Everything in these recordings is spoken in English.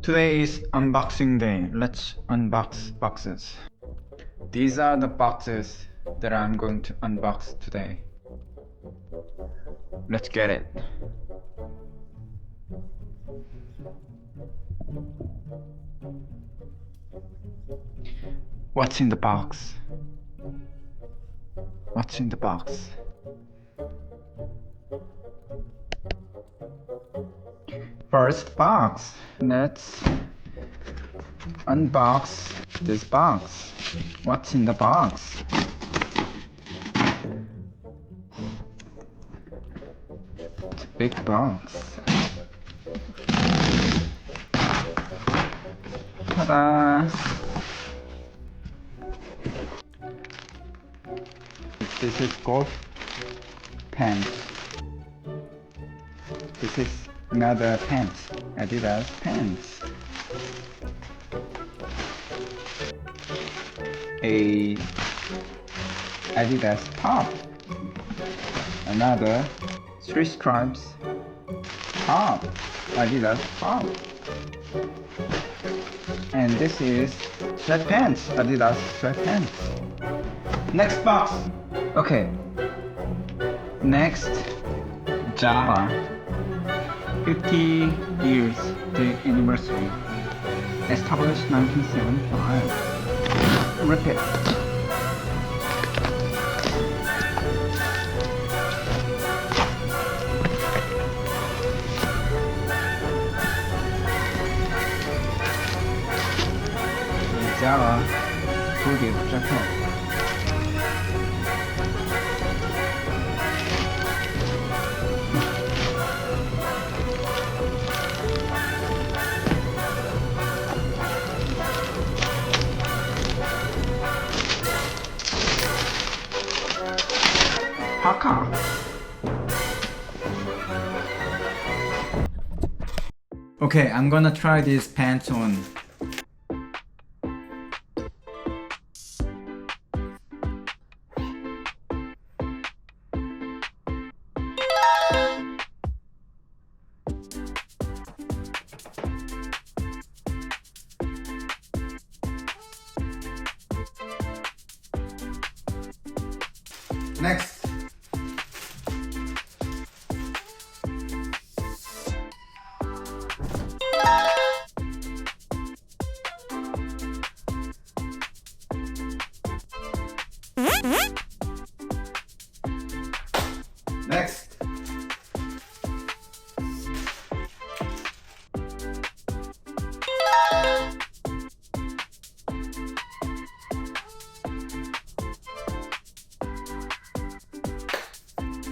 Today is unboxing day. Let's unbox boxes. These are the boxes that I'm going to unbox today. Let's get it. What's in the box? What's in the box? First box. Let's unbox this box. What's in the box? It's a big box. Ta-da! This is golf pants. This is another pants. Adidas pants. A Adidas top. Another three stripes top. Adidas top. And this is sweatpants. Adidas sweatpants. Next box. Okay. Next, Java. 50 years the anniversary. Established 1975. Repeat. Java hoodie jacket. Parka. Okay, I'm gonna try these pants on. Next. Next.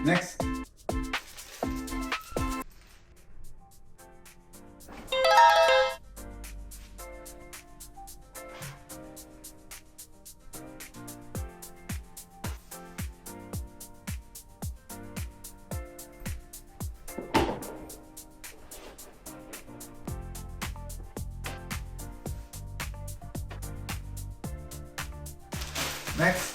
Next. Next.